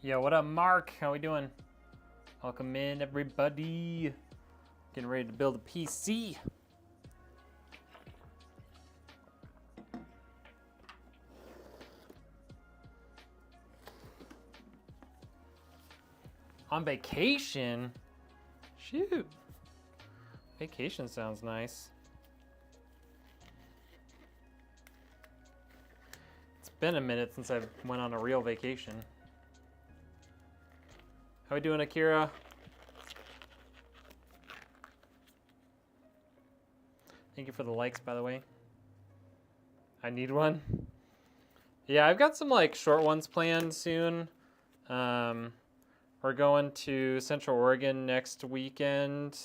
Yo, what up, Mark? How we doing? Welcome in, everybody. Getting ready to build a PC. On vacation? Shoot. Vacation sounds nice. It's been a minute since I went on a real vacation. How we doing, Akira? Thank you for the likes, by the way. I need one. Yeah, I've got some like short ones planned soon. We're going to Central Oregon next weekend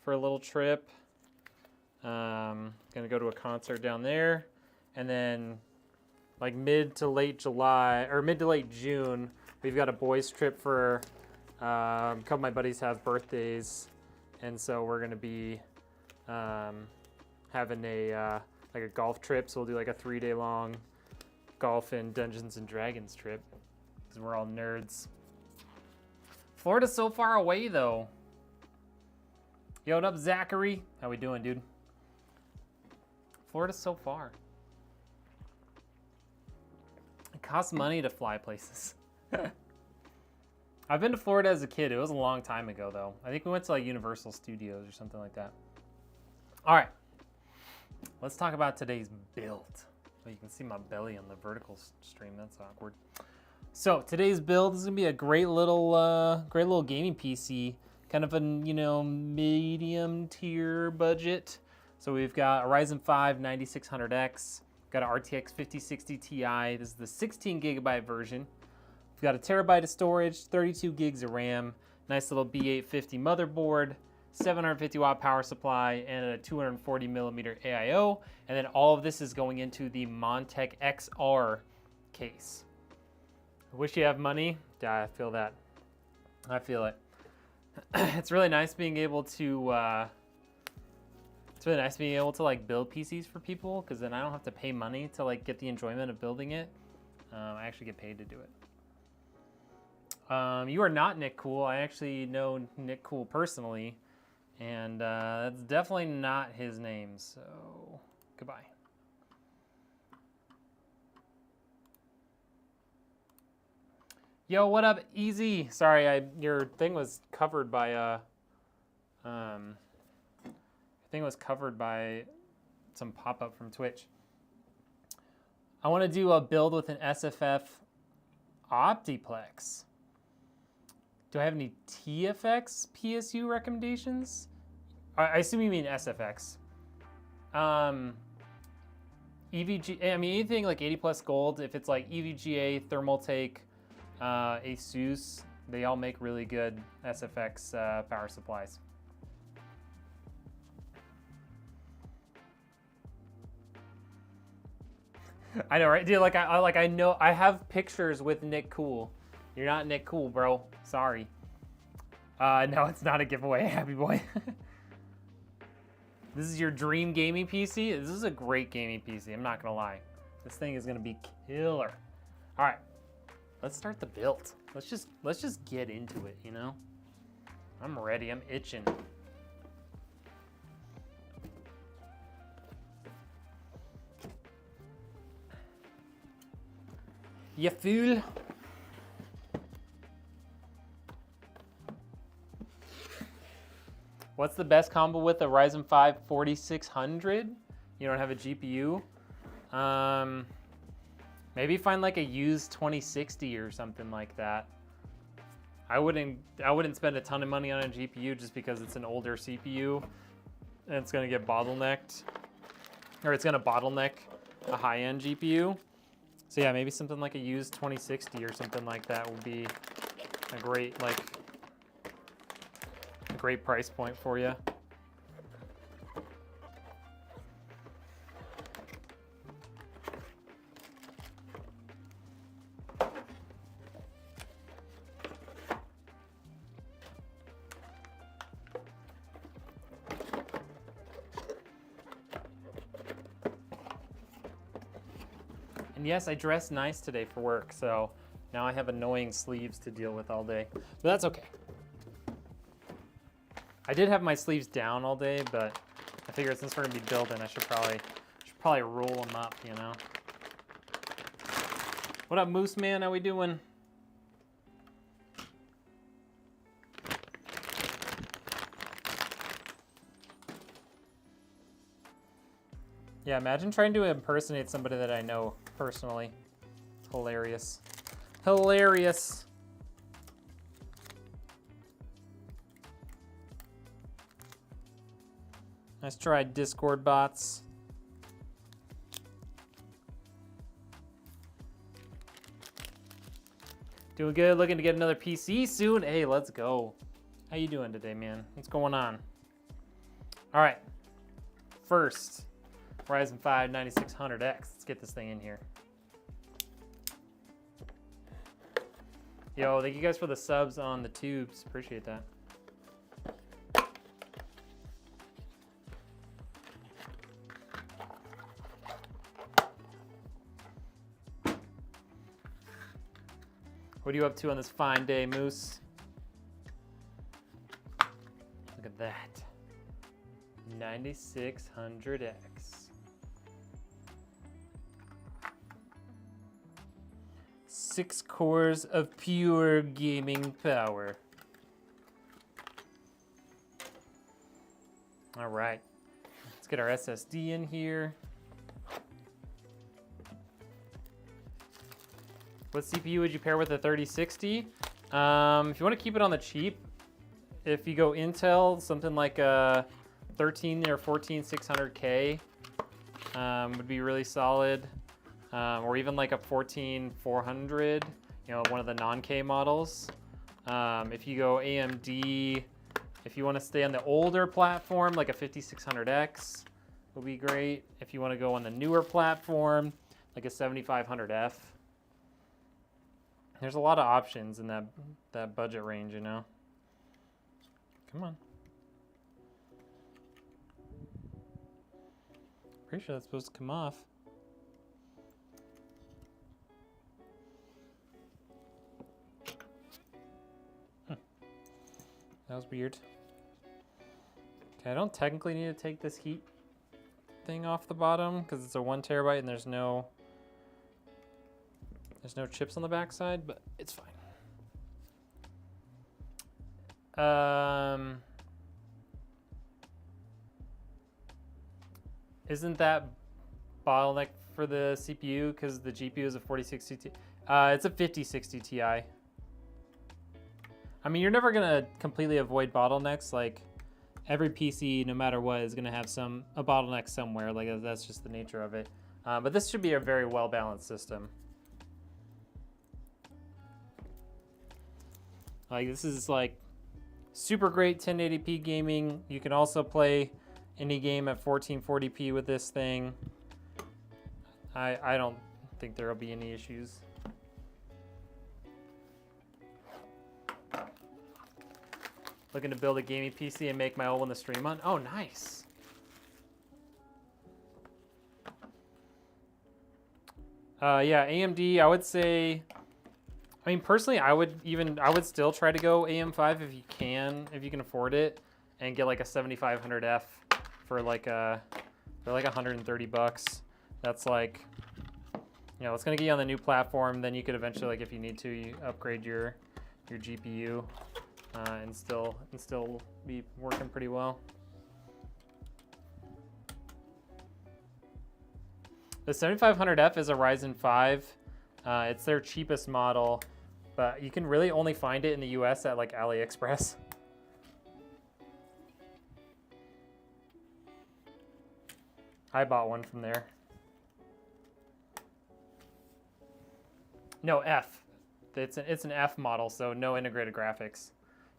for a little trip. Gonna go to a concert down there, and then like mid to late June, we've got a boys trip for a couple of my buddies have birthdays, and so we're gonna be having a like a golf trip. So we'll do like a 3-day long golf and Dungeons and Dragons trip because we're all nerds. Florida's so far away though. Yo, what up, Zachary? How we doing, dude? Florida's so far. It costs money to fly places. I've been to Florida as a kid. It was a long time ago, though. I think we went to like Universal Studios or something like that. All right, let's talk about today's build. Oh, you can see my belly on the vertical stream. That's awkward. So today's build is gonna be a great little gaming PC, kind of a medium tier budget. So we've got a Ryzen 5 9600X, got an RTX 5060 Ti. This is the 16 gigabyte version. We've got a terabyte of storage, 32 gigs of RAM, nice little B850 motherboard, 750 watt power supply, and a 240 millimeter AIO. And then all of this is going into the Montech XR case. I wish you have money. Yeah, I feel that. I feel it. It's really nice being able to like build PCs for people, because then I don't have to pay money to like get the enjoyment of building it. I actually get paid to do it. You are not Nick Cool. I actually know Nick Cool personally, and that's definitely not his name, so goodbye. Yo, what up, Easy? Sorry, your thing was covered by some pop-up from Twitch. I want to do a build with an SFF Optiplex. Do I have any TFX PSU recommendations? I assume you mean SFX. EVG, I mean anything like 80 plus gold, if it's like EVGA, Thermaltake, ASUS, they all make really good SFX power supplies. I know, right? Dude, I know I have pictures with Nick Cool. You're not Nick Cool, bro. Sorry. No, it's not a giveaway, Happy Boy. This is your dream gaming PC? This is a great gaming PC, I'm not gonna lie. This thing is gonna be killer. All right, let's start the build. Let's just get into it, you know? I'm ready, I'm itching. You fool. What's the best combo with a Ryzen 5 4600? You don't have a GPU? Maybe find like a used 2060 or something like that. I wouldn't spend a ton of money on a GPU just because it's an older CPU and it's gonna get bottlenecked, or it's gonna bottleneck a high-end GPU. So yeah, maybe something like a used 2060 or something like that would be a great great price point for you. And yes, I dressed nice today for work, so Now I have annoying sleeves to deal with all day, but that's okay. I did have my sleeves down all day, but I figured since we're gonna be building, I should probably roll them up, you know. What up, Moose Man? How we doing? Yeah, imagine trying to impersonate somebody that I know personally. Hilarious. Hilarious. Nice try, Discord bots. Doing good, looking to get another PC soon. Hey, let's go. How you doing today, man? What's going on? All right, first, Ryzen 5 9600X. Let's get this thing in here. Yo, thank you guys for the subs on the tubes. Appreciate that. What are you up to on this fine day, Moose? Look at that. 9600X. 6 cores of pure gaming power. All right, let's get our SSD in here. What CPU would you pair with a 3060? If you want to keep it on the cheap, if you go Intel, something like a 13 or 14 600K would be really solid. Or even like a 14 400, you know, one of the non-K models. If you go AMD, if you want to stay on the older platform, like a 5600X would be great. If you want to go on the newer platform, like a 7500F. There's a lot of options in that budget range, you know. Come on. Pretty sure that's supposed to come off. That was weird. Okay, I don't technically need to take this heat thing off the bottom because it's a 1 terabyte and there's no chips on the backside, but it's fine. Isn't that bottleneck for the CPU because the GPU is a 4060 Ti? It's a 5060 Ti. I mean, you're never gonna completely avoid bottlenecks. Like every PC, no matter what, is gonna have a bottleneck somewhere. Like that's just the nature of it. But this should be a very well-balanced system. Like this is like super great 1080p gaming. You can also play any game at 1440p with this thing. I don't think there'll be any issues. Looking to build a gaming PC and make my own one to stream on. Oh, nice. Yeah, AMD, I would say, I mean, personally, I would still try to go AM5 if you can afford it, and get like a 7500F for like 130 bucks. That's like, you know, it's gonna get you on the new platform. Then you could eventually, like, if you need to, you upgrade your GPU, and still be working pretty well. The 7500F is a Ryzen 5. It's their cheapest model, but you can really only find it in the US at like AliExpress. I bought one from there. No, F. It's an F model, so no integrated graphics.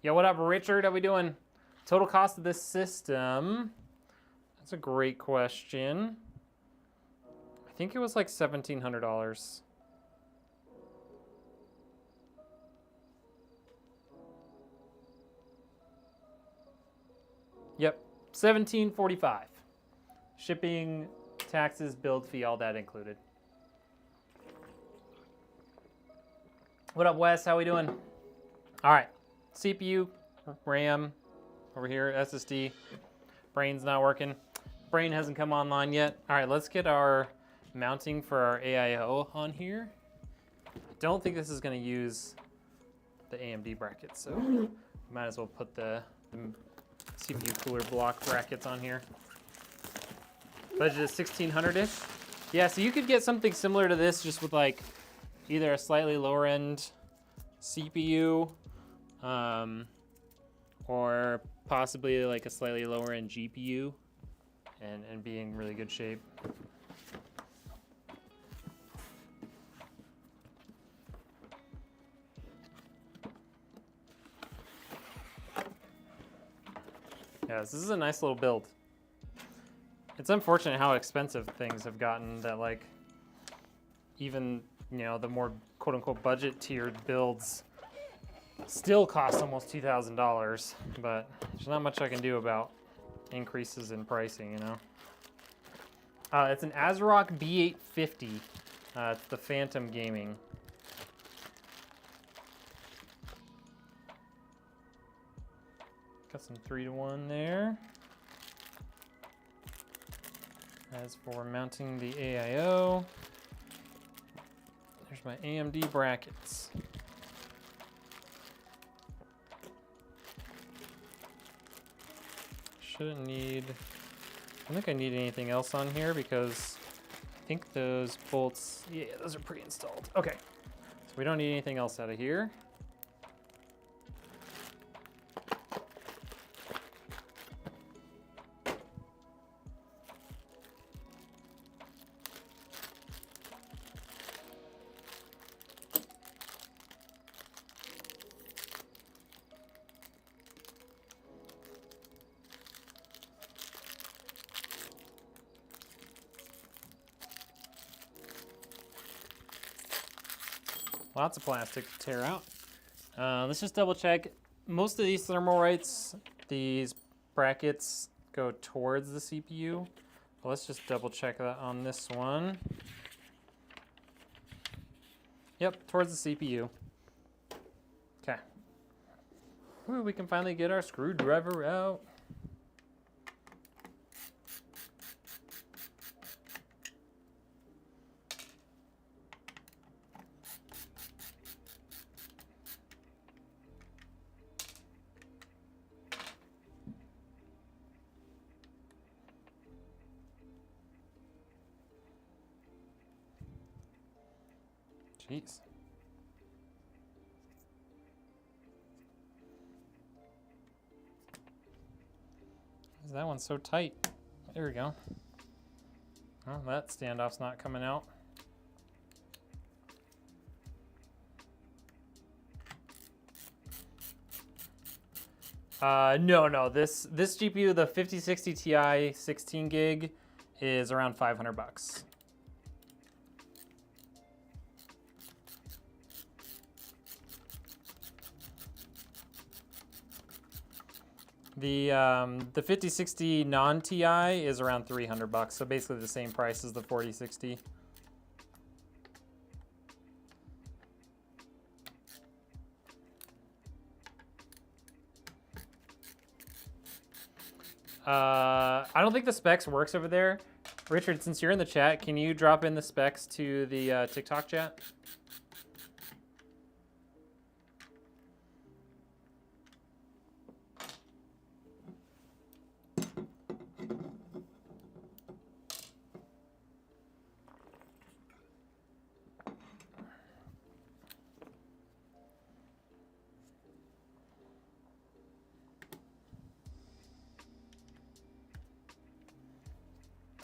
Yo, what up, Richard? How we doing? Total cost of this system? That's a great question. I think it was like $1,700. Yep, $1,745. Shipping, taxes, build fee, all that included. What up, Wes? How we doing? All right, CPU, RAM over here, SSD. Brain's not working. Brain hasn't come online yet. All right, let's get our mounting for our AIO on here. Don't think this is going to use the AMD brackets, so might as well put the CPU cooler block brackets on here. Budget is 1600-ish. Yeah, so you could get something similar to this just with like either a slightly lower end CPU or possibly like a slightly lower end GPU and be in really good shape. Yeah, this is a nice little build. It's unfortunate how expensive things have gotten that like even, you know, the more quote unquote budget tiered builds still cost almost $2,000, but there's not much I can do about increases in pricing, you know. It's an ASRock B850. It's the Phantom Gaming. Got some 3-to-1 there. As for mounting the AIO, there's my AMD brackets. Shouldn't need, I don't think I need anything else on here because I think those bolts, yeah, those are pre-installed. Okay, so we don't need anything else out of here. Lots of plastic to tear out. Let's just double check. Most of these thermal rates, these brackets go towards the CPU. Let's just double check that on this one. Yep, towards the CPU. Okay. Ooh, we can finally get our screwdriver out. Jeez. That one's so tight. There we go. Oh, that standoff's not coming out. No. This GPU, the 5060 Ti 16 gig, is around 500 bucks. The 5060 non-Ti is around 300 bucks, so basically the same price as the 4060. I don't think the specs works over there. Richard, since you're in the chat, can you drop in the specs to the TikTok chat?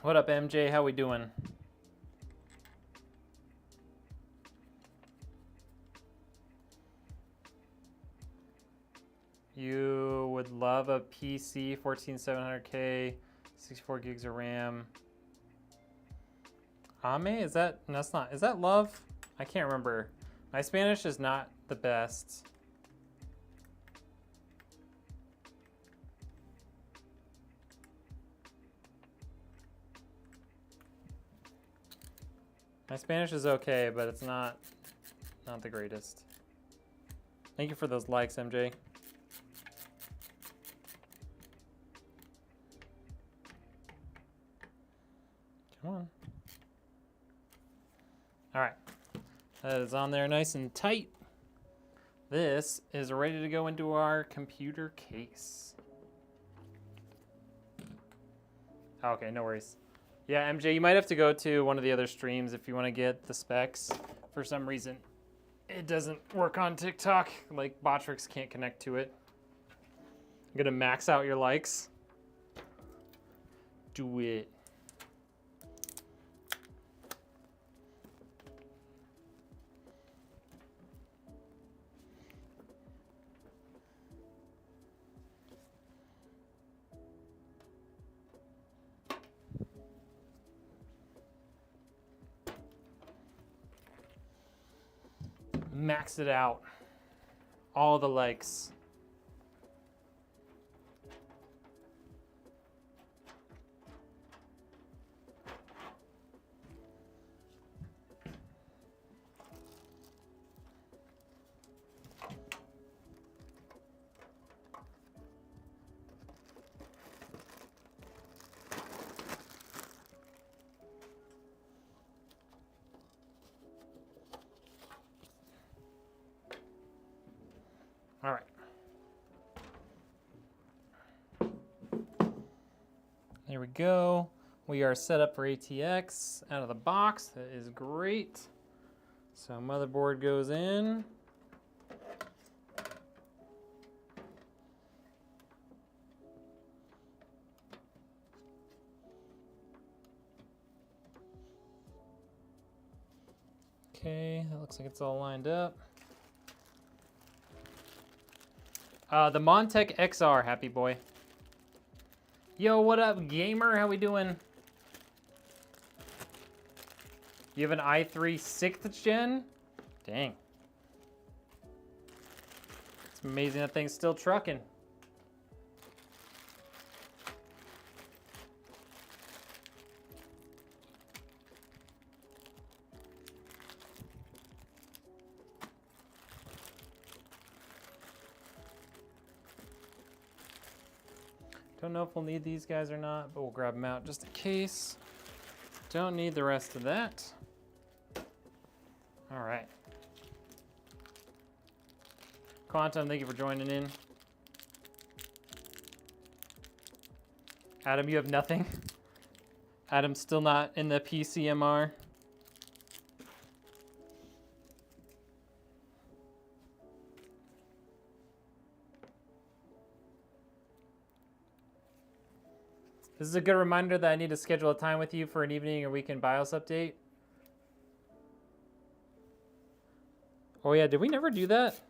What up, MJ? How we doing? You would love a PC 14700K, 64 gigs of RAM. Ame? Is that, no, that's not, is that love? I can't remember. My Spanish is not the best. My Spanish is okay, but it's not the greatest. Thank you for those likes, MJ. Come on. All right. That is on there nice and tight. This is ready to go into our computer case. Okay, no worries. Yeah, MJ, you might have to go to one of the other streams if you want to get the specs. For some reason, it doesn't work on TikTok. Like, Botrix can't connect to it. I'm gonna max out your likes. Do it. Max it out. All the likes. All right. There we go. We are set up for ATX out of the box. That is great. So motherboard goes in. Okay, that looks like it's all lined up. The Montec XR, happy boy. Yo, what up, gamer? How we doing? You have an i3 6th gen? Dang. It's amazing that thing's still trucking. Don't know if we'll need these guys or not, but we'll grab them out just in case. Don't need the rest of that. All right. Quantum, thank you for joining in. Adam, you have nothing? Adam's still not in the PCMR. This is a good reminder that I need to schedule a time with you for an evening or weekend BIOS update. Oh yeah, did we never do that?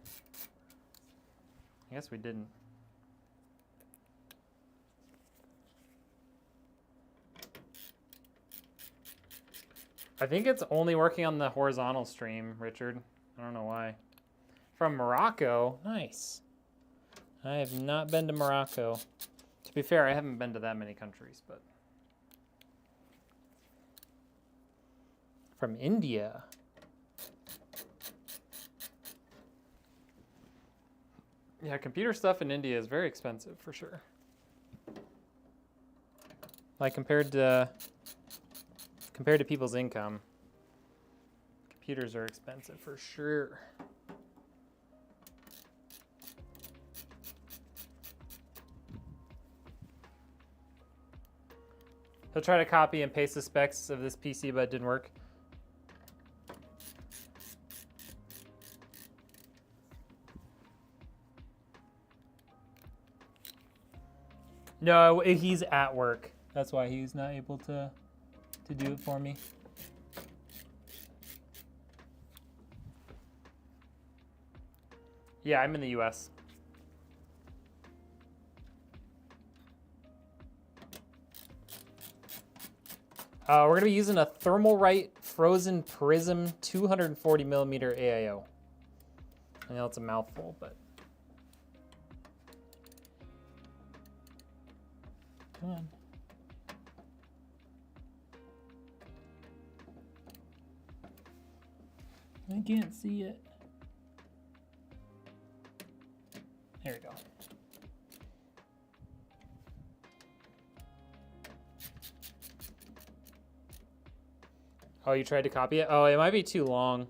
I guess we didn't. I think it's only working on the horizontal stream, Richard. I don't know why. From Morocco, nice. I have not been to Morocco. To be fair, I haven't been to that many countries, but. From India. Yeah, computer stuff in India is very expensive for sure. Like compared to people's income, computers are expensive for sure. He'll try to copy and paste the specs of this PC, but it didn't work. No, he's at work. That's why he's not able to do it for me. Yeah, I'm in the US. We're going to be using a Thermalright Frozen Prism 240mm AIO. I know it's a mouthful, but... Come on. I can't see it. Here we go. Oh, you tried to copy it? Oh, it might be too long.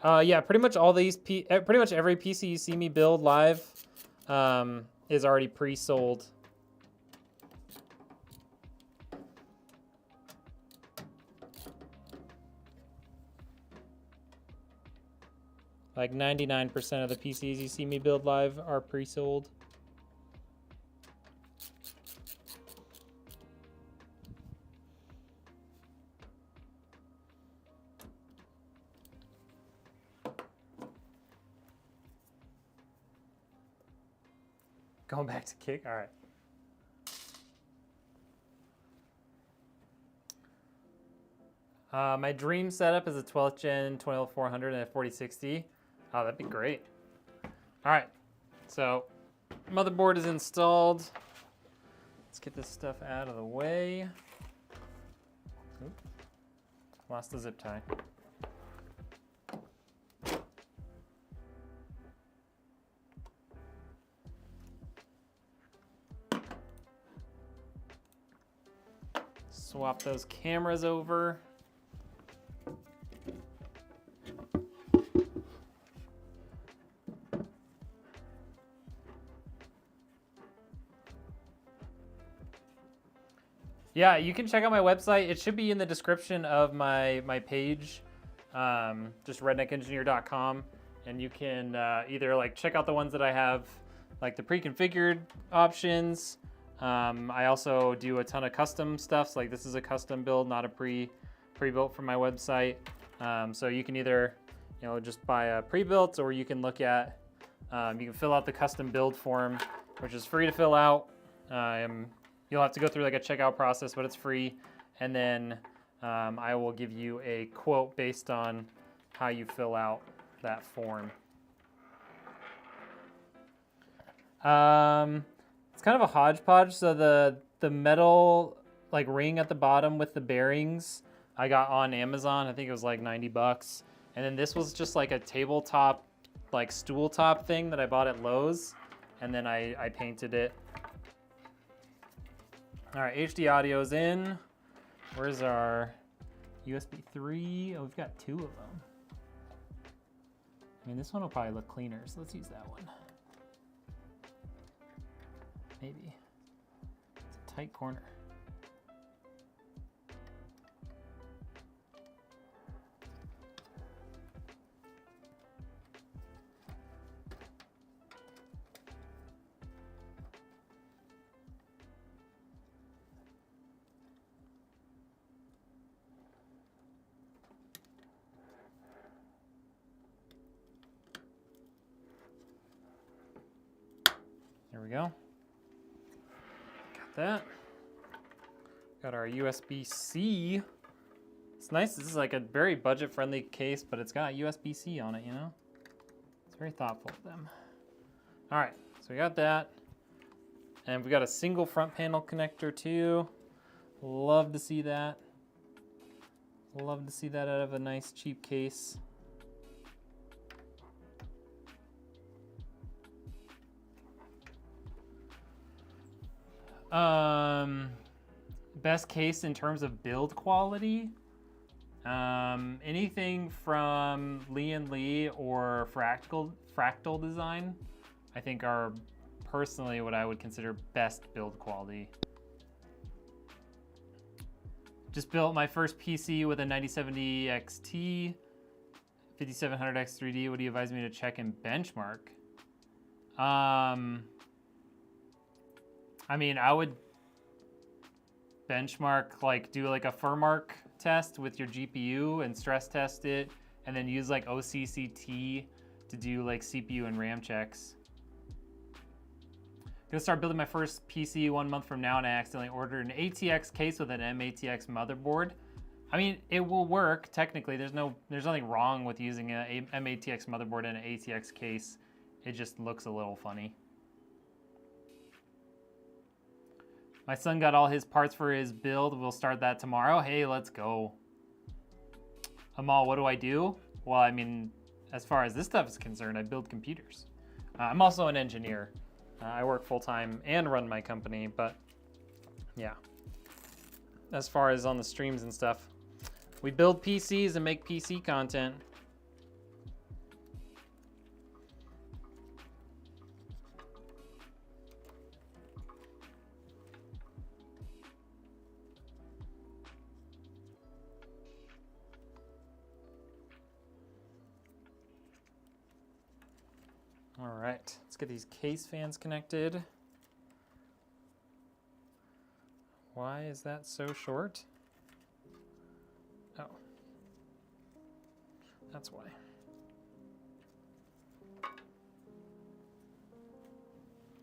Yeah, pretty much all these, pretty much every PC you see me build live is already pre-sold. Like 99% of the PCs you see me build live are pre-sold. Going back to kick, all right. My dream setup is a 12th gen 20400 and a 4060. Oh, that'd be great. All right, so motherboard is installed. Let's get this stuff out of the way. Oop. Lost the zip tie. Swap those cameras over. Yeah, you can check out my website. It should be in the description of my page, just redneckengineer.com, and you can either like check out the ones that I have, like the pre-configured options. I also do a ton of custom stuff. So like this is a custom build, not a pre-built from my website. So you can either, just buy a pre-built, or you can look at, you can fill out the custom build form, which is free to fill out. You'll have to go through like a checkout process, but it's free. And then I will give you a quote based on how you fill out that form. It's kind of a hodgepodge. So the metal like ring at the bottom with the bearings I got on Amazon. I think it was like 90 bucks. And then this was just like a tabletop, like stool top thing that I bought at Lowe's. And then I painted it. All right, HD audio's in. Where's our USB 3? Oh, we've got 2 of them. I mean, this one will probably look cleaner, so let's use that one. Maybe. It's a tight corner. There we go. Got that. Got our USB-C. It's nice. This is like a very budget-friendly case, but it's got USB-C on it, It's very thoughtful of them. All right, so we got that. And we got a single front panel connector too. Love to see that. Love to see that out of a nice cheap case. Best case in terms of build quality. Anything from Lee & Lee or Fractal Design, I think are personally what I would consider best build quality. Just built my first PC with a 9070 XT, 5700X 3D. What do you advise me to check and benchmark? I mean, I would benchmark, like do like a Furmark test with your GPU and stress test it, and then use like OCCT to do like CPU and RAM checks. Gonna start building my first PC 1 month from now, and I accidentally ordered an ATX case with an M-ATX motherboard. I mean, it will work technically. There's nothing wrong with using an M-ATX motherboard in an ATX case. It just looks a little funny. My son got all his parts for his build. We'll start that tomorrow. Hey, let's go. Amal, what do I do? Well, I mean, as far as this stuff is concerned, I build computers. I'm also an engineer. I work full-time and run my company, but yeah. As far as on the streams and stuff, we build PCs and make PC content. All right, let's get these case fans connected. Why is that so short? Oh, that's why.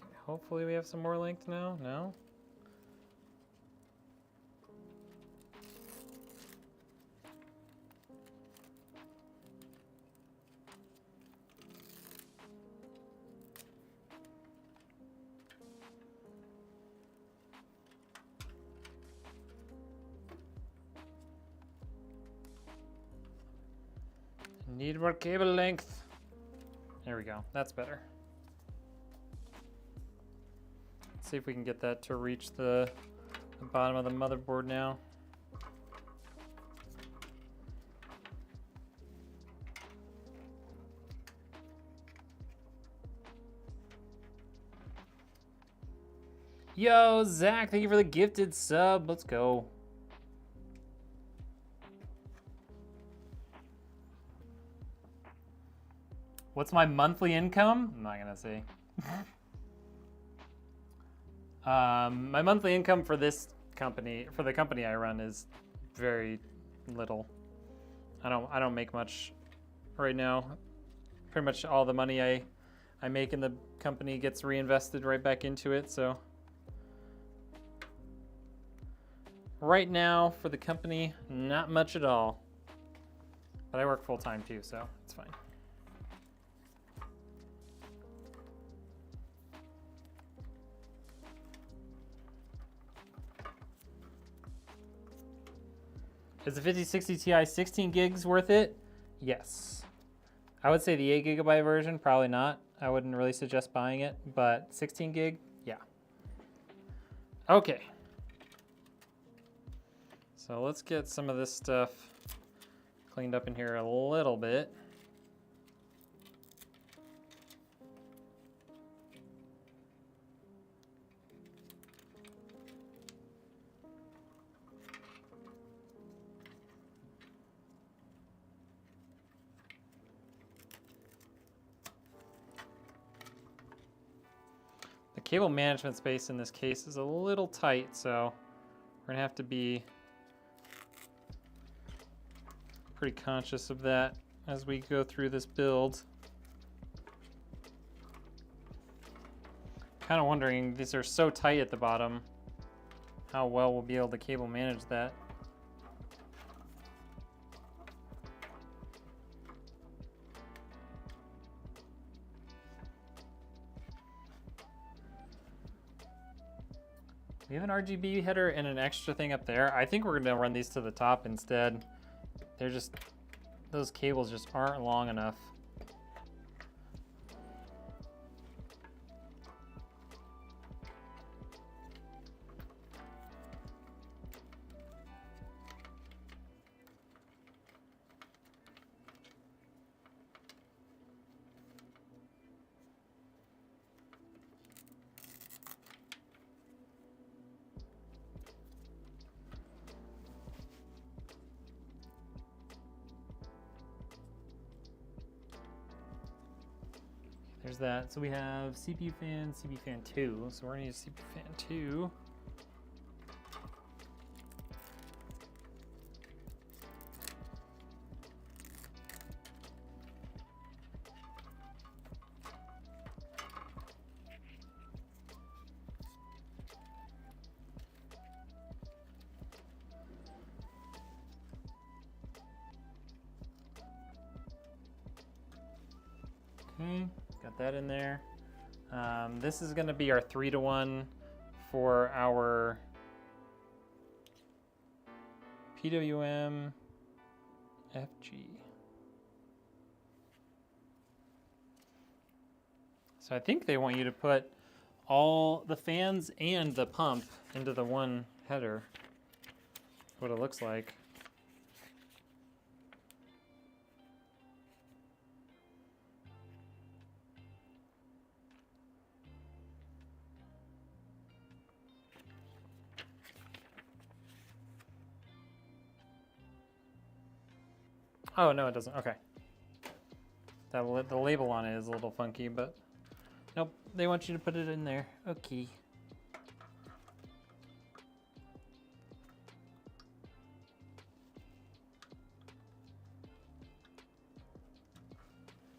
Okay, hopefully we have some more length now. No? Need more cable length. There we go. That's better. Let's see if we can get that to reach the bottom of the motherboard now. Yo, Zach, thank you for the gifted sub. Let's go. What's my monthly income? I'm not gonna say. My monthly income for this company, for the company I run, is very little. I don't make much right now. Pretty much all the money I make in the company gets reinvested right back into it. So right now for the company, not much at all. But I work full time too, so it's fine. Is the 5060 Ti 16 gigs worth it? Yes. I would say the 8 gigabyte version, probably not. I wouldn't really suggest buying it, but 16 gig, yeah. Okay. So let's get some of this stuff cleaned up in here a little bit. Cable management space in this case is a little tight, so we're gonna have to be pretty conscious of that as we go through this build. Kind of wondering, these are so tight at the bottom, how well we'll be able to cable manage that. We have an RGB header and an extra thing up there. I think we're gonna run these to the top instead. They're just, those cables just aren't long enough. There's that. So we have CPU fan 2. So we're gonna use CPU fan 2. Okay. Got that in there. This is going to be our 3-to-1 for our PWM FG. So I think they want you to put all the fans and the pump into the one header. What it looks like. Oh, no, it doesn't. Okay. The label on it is a little funky, but nope, they want you to put it in there. Okay.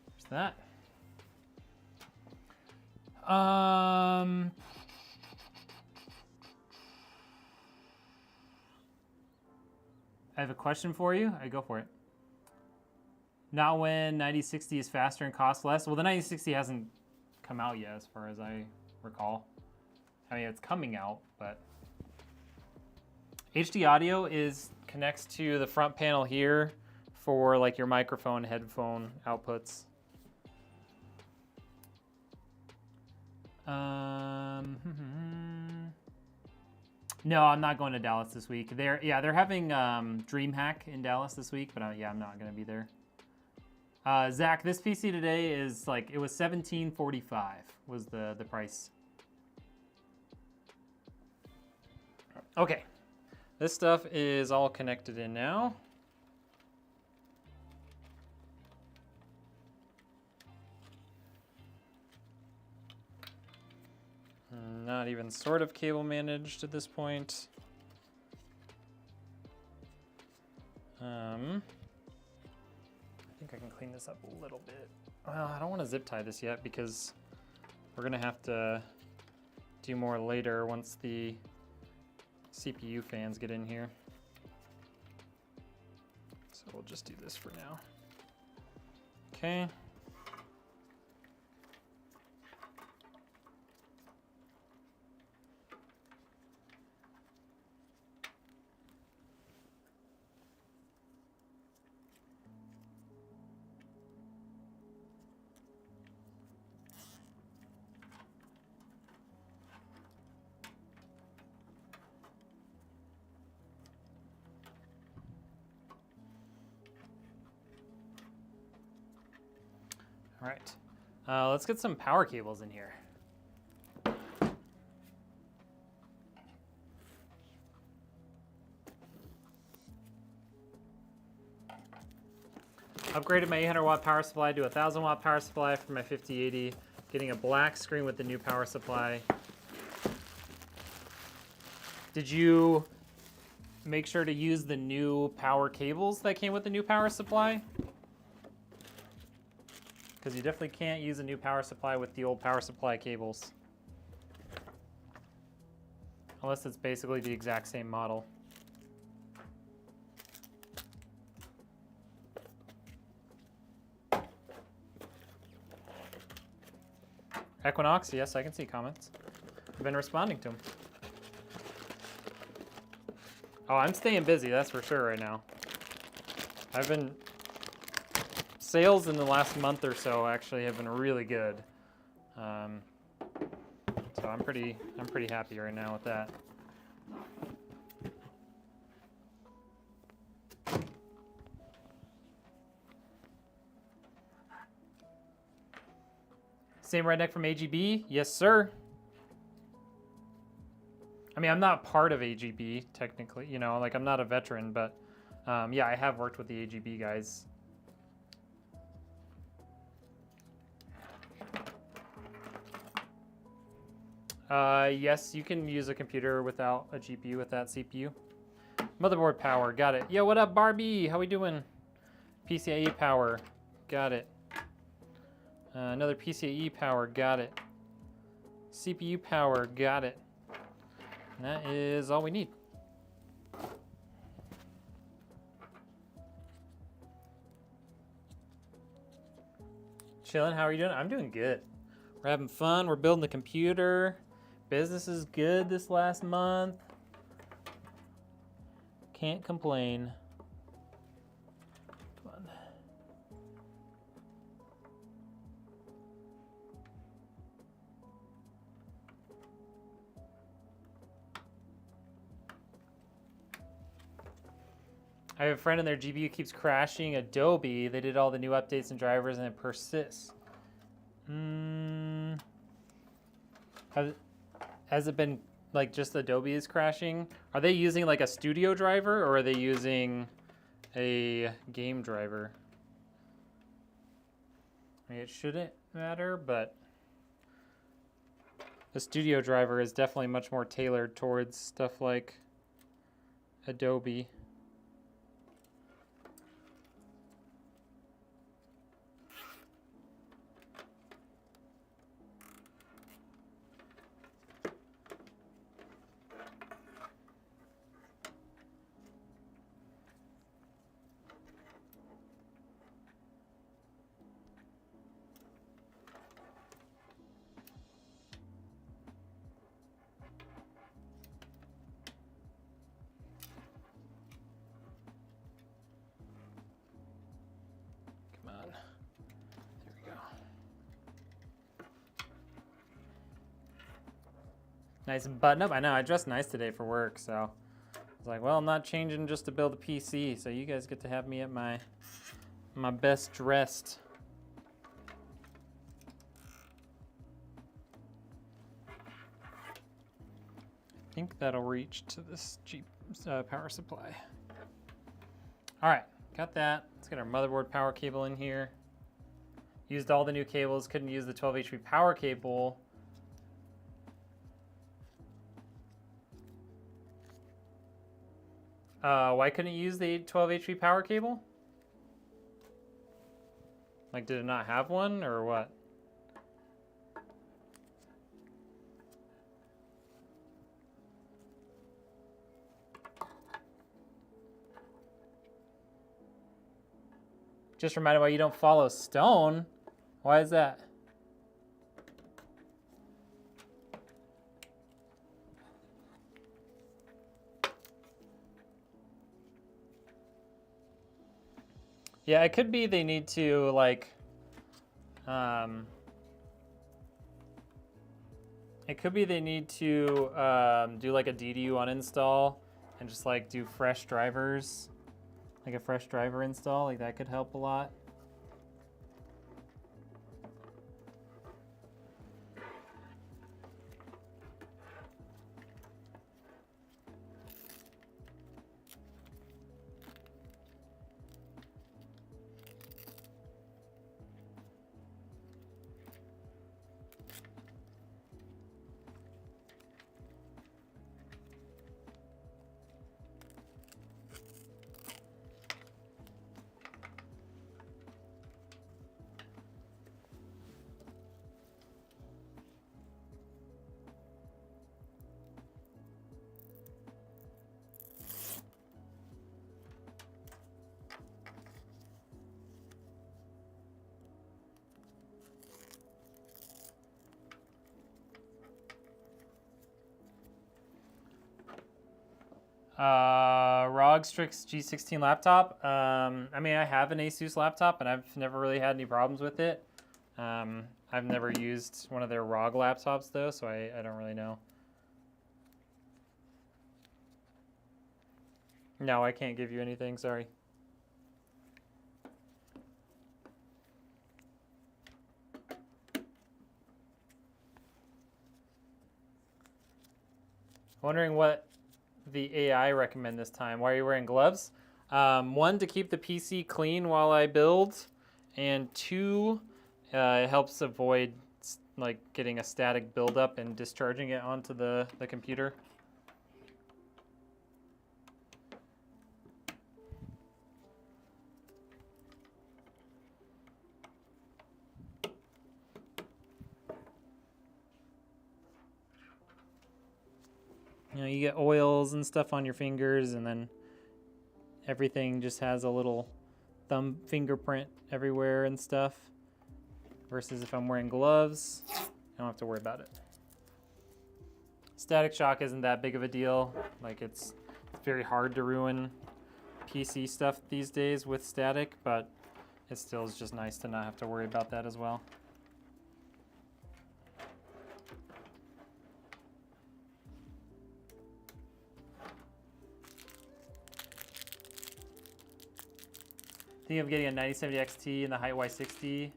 There's that. I have a question for you. I go for it. Not when 9060 is faster and costs less. Well, the 9060 hasn't come out yet, as far as I recall. I mean, it's coming out, but HD audio connects to the front panel here for like your microphone, headphone outputs. No, I'm not going to Dallas this week. They're having DreamHack in Dallas this week, but yeah, I'm not going to be there. Zach, this PC today is like, it was $1745 was the price. Okay, this stuff is all connected in now. Not even sort of cable managed at this point. I think I can clean this up a little bit. Well, I don't want to zip tie this yet because we're gonna have to do more later once the CPU fans get in here. So we'll just do this for now. Okay. All right, let's get some power cables in here. Upgraded my 800 watt power supply to a 1000 watt power supply for my 5080. Getting a black screen with the new power supply. Did you make sure to use the new power cables that came with the new power supply? Because you definitely can't use a new power supply with the old power supply cables. Unless it's basically the exact same model. Equinox, yes, I can see comments. I've been responding to them. Oh, I'm staying busy, that's for sure right now. Sales in the last month or so actually have been really good. So I'm pretty happy right now with that. Same redneck from AGB? Yes, sir. I mean, I'm not part of AGB technically, you know, like I'm not a veteran, but yeah, I have worked with the AGB guys. Yes, you can use a computer without a GPU with that CPU. Motherboard power, got it. Yo, what up, Barbie? How we doing? PCIe power, got it. Another PCIe power, got it. CPU power, got it. And that is all we need. Chillin', how are you doing? I'm doing good. We're having fun, we're building the computer. Business is good this last month. Can't complain. Come on. I have a friend and their GPU keeps crashing. Adobe, they did all the new updates and drivers and it persists. Has it been like just Adobe is crashing? Are they using like a studio driver or are they using a game driver? I mean, it shouldn't matter, but the studio driver is definitely much more tailored towards stuff like Adobe. Nice button up. I know, I dressed nice today for work, so I was like, well, I'm not changing just to build a PC, so you guys get to have me at my best dressed. I think that'll reach to this cheap power supply. All right, got that. Let's get our motherboard power cable in here. Used all the new cables, couldn't use the 12 HP power cable. Why couldn't you use the 12 HP power cable? Like, did it not have one, or what? Just reminded why you don't follow Stone. Why is that? Yeah, it could be they need to like, it could be they need to do like a DDU uninstall and just like do fresh drivers, like a fresh driver install, like that could help a lot. ROG Strix G16 laptop. I mean, I have an Asus laptop and I've never really had any problems with it. I've never used one of their ROG laptops though, so I don't really know. No, I can't give you anything, sorry. Wondering what the AI recommend this time. Why are you wearing gloves? One, to keep the PC clean while I build, and two, it helps avoid like getting a static buildup and discharging it onto the computer. You know, you get oils and stuff on your fingers, and then everything just has a little thumb fingerprint everywhere and stuff. Versus if I'm wearing gloves, I don't have to worry about it. Static shock isn't that big of a deal. Like, it's very hard to ruin PC stuff these days with static, but it still is just nice to not have to worry about that as well. Think of getting a 9070 XT and the height Y60.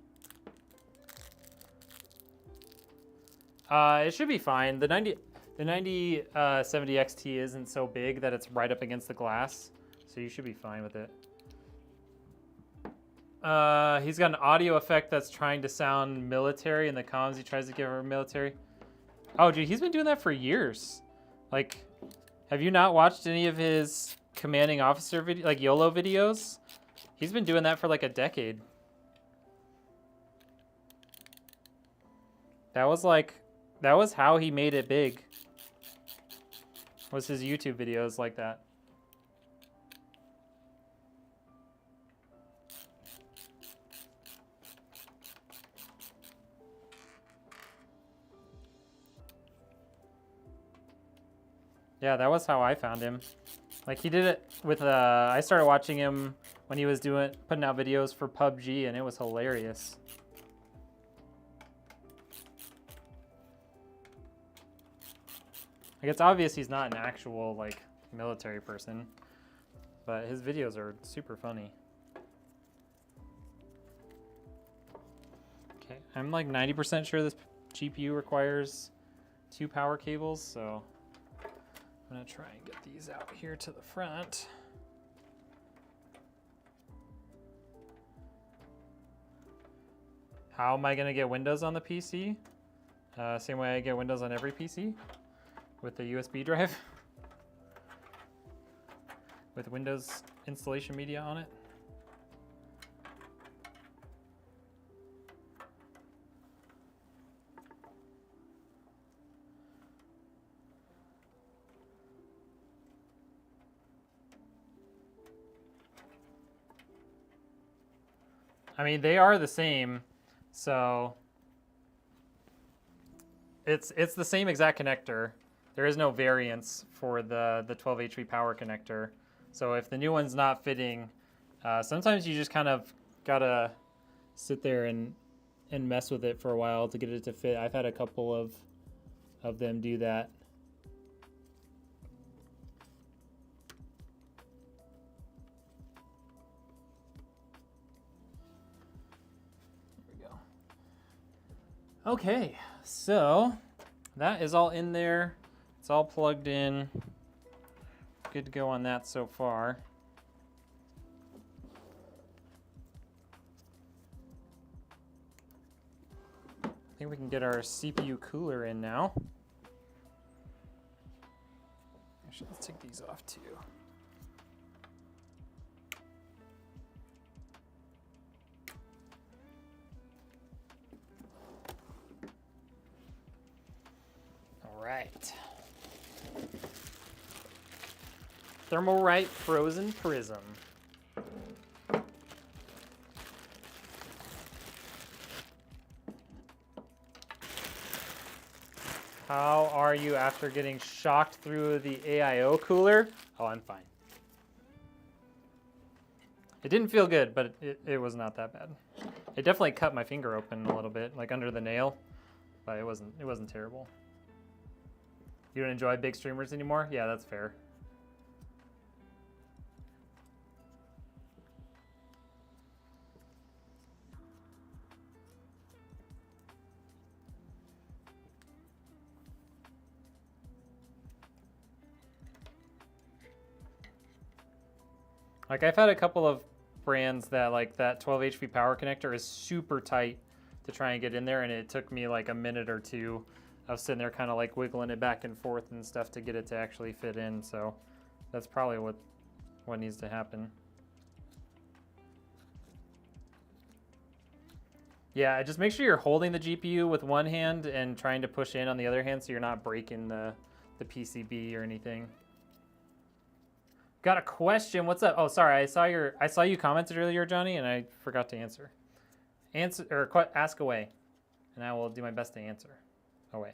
It should be fine. The 9070 XT isn't so big that it's right up against the glass, so you should be fine with it. He's got an audio effect that's trying to sound military in the comms. He tries to give her military. Oh, dude, he's been doing that for years. Like, have you not watched any of his commanding officer video, like YOLO videos? He's been doing that for like a decade. That was how he made it big. Was his YouTube videos like that. Yeah, that was how I found him. Like, he did it with, I started watching him when he was putting out videos for PUBG, and it was hilarious. Like, it's obvious he's not an actual, like, military person, but his videos are super funny. Okay, I'm like 90% sure this GPU requires 2 power cables, so I'm gonna try and get these out here to the front. How am I gonna get Windows on the PC? Same way I get Windows on every PC, with the USB drive, with Windows installation media on it. I mean, they are the same, so it's the same exact connector. There is no variance for the 12 HP power connector. So if the new one's not fitting, sometimes you just kind of gotta sit there and mess with it for a while to get it to fit. I've had a couple of them do that. Okay, so that is all in there. It's all plugged in. Good to go on that so far. I think we can get our CPU cooler in now. Actually, let's take these off too. Right. Thermalright Frozen Prism. How are you after getting shocked through the AIO cooler? Oh, I'm fine. It didn't feel good, but it was not that bad. It definitely cut my finger open a little bit, like under the nail, but it wasn't terrible. You don't enjoy big streamers anymore? Yeah, that's fair. Like, I've had a couple of brands that, like, that 12 HP power connector is super tight to try and get in there, and it took me like a minute or two of sitting there kind of like wiggling it back and forth and stuff to get it to actually fit in. So that's probably what needs to happen. Yeah, just make sure you're holding the GPU with one hand and trying to push in on the other hand so you're not breaking the PCB or anything. Got a question. What's up? Oh, sorry. I saw you commented earlier, Johnny, and I forgot to answer. Ask away, and I will do my best to answer. Away.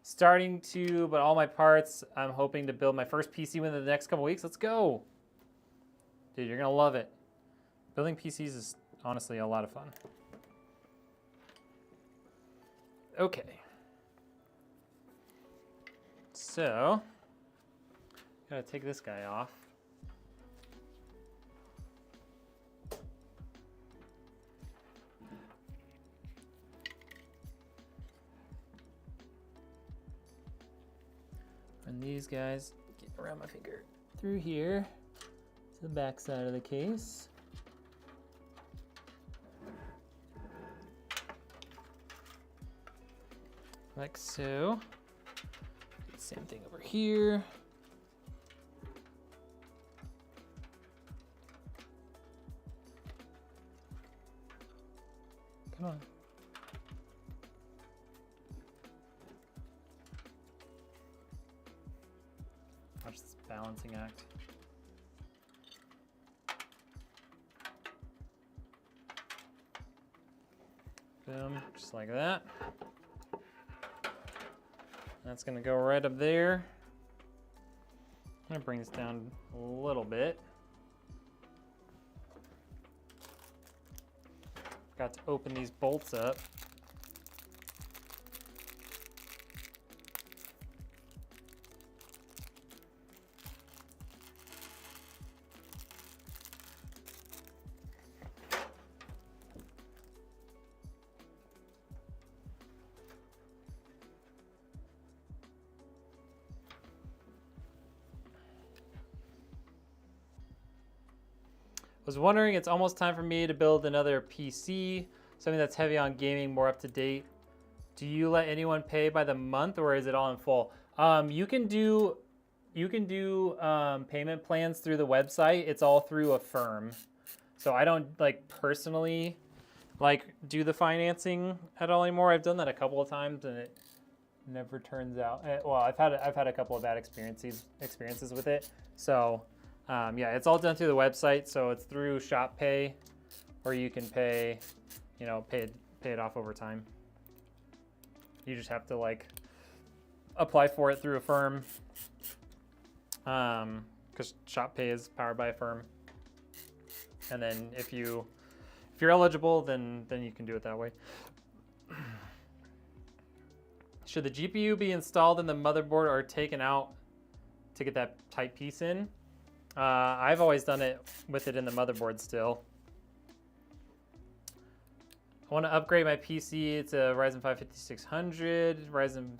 Starting to, but all my parts. I'm hoping to build my first PC within the next couple weeks. Let's go. Dude, you're going to love it. Building PCs is honestly a lot of fun. Okay. So, gotta take this guy off. these guys, get around my finger, through here to the back side of the case. Like so. Same thing over here. Come on. Watch this balancing act. Boom, just like that. That's gonna go right up there. I'm gonna bring this down a little bit. Got to open these bolts up. Was wondering, it's almost time for me to build another PC, something that's heavy on gaming, more up to date. Do you let anyone pay by the month, or is it all in full? You can do payment plans through the website. It's all through a firm, so I don't personally do the financing at all anymore. I've done that a couple of times and it never turns out. Well, I've had a couple of bad experiences with it. So. Yeah, it's all done through the website, so it's through Shop Pay, or you can pay it off over time. You just have to apply for it through a firm, because Shop Pay is powered by a firm. And then if you're eligible, then you can do it that way. Should the GPU be installed in the motherboard or taken out to get that tight piece in? I've always done it with it in the motherboard still. I want to upgrade my PC. It's a Ryzen 5 5600, Ryzen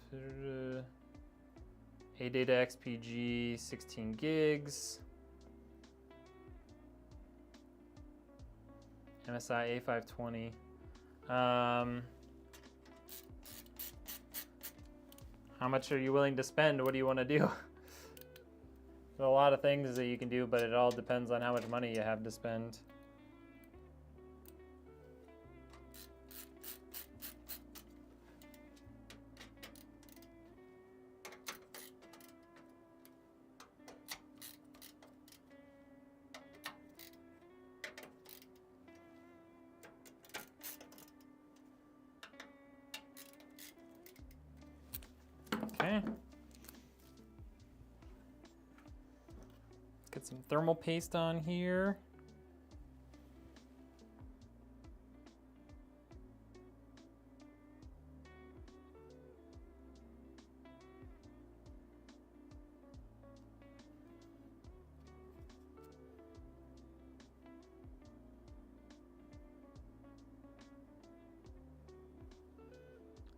AData XPG, 16 gigs, MSI A520. How much are you willing to spend? What do you want to do? There's a lot of things that you can do, but it all depends on how much money you have to spend. Okay. Get some thermal paste on here.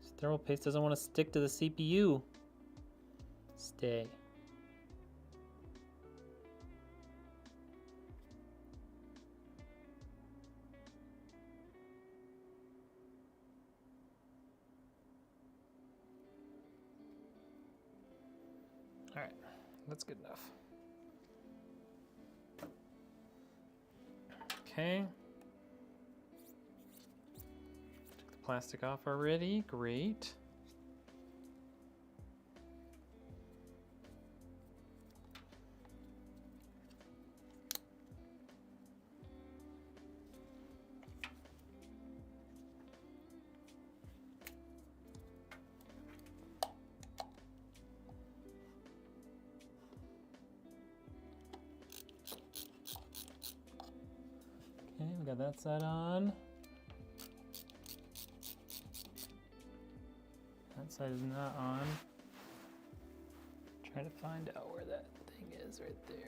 This thermal paste doesn't want to stick to the CPU. Stay. All right, that's good enough. Okay. Took the plastic off already, great. Okay, we got that side on. That side is not on. Trying to find out where that thing is right there.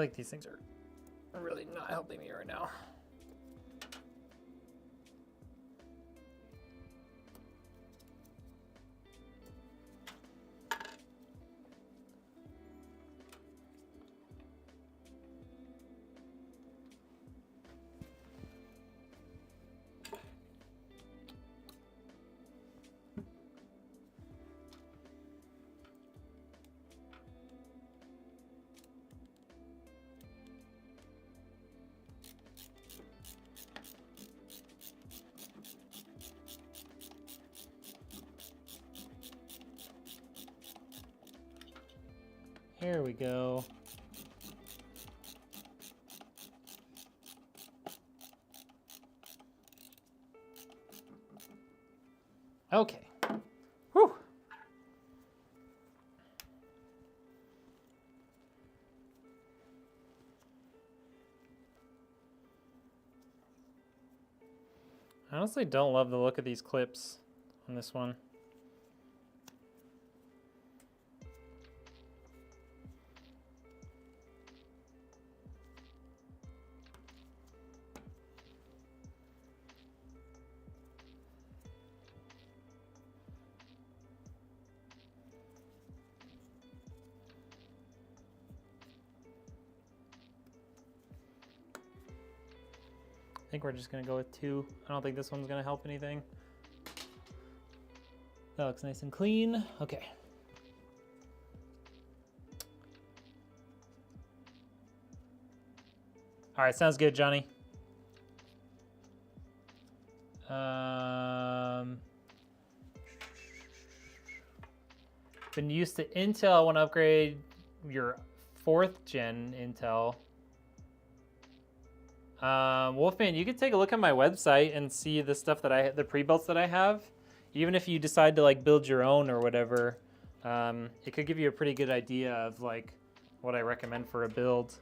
feel like these things are really not helping me right now. Here we go. Okay. Whew. I honestly don't love the look of these clips on this one. I think we're just gonna go with 2. I don't think this one's gonna help anything. That looks nice and clean. Okay. All right, sounds good, Johnny. Been used to Intel. I want to upgrade your 4th gen Intel. Wolfman, you could take a look at my website and see the stuff that the pre-builds that I have. Even if you decide to like build your own or whatever, it could give you a pretty good idea of like what I recommend for a build.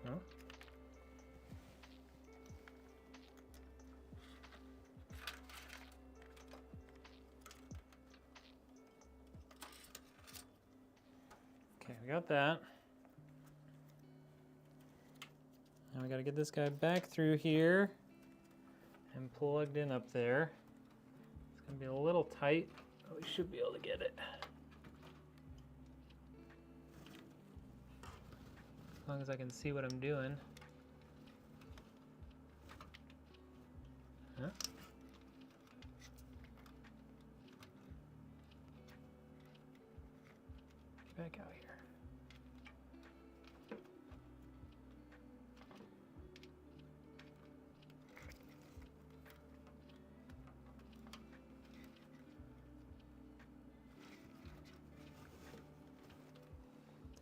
Huh? Okay, we got that. Now we gotta get this guy back through here and plugged in up there. It's gonna be a little tight, but we should be able to get it. As long as I can see what I'm doing. Huh? Get back out here.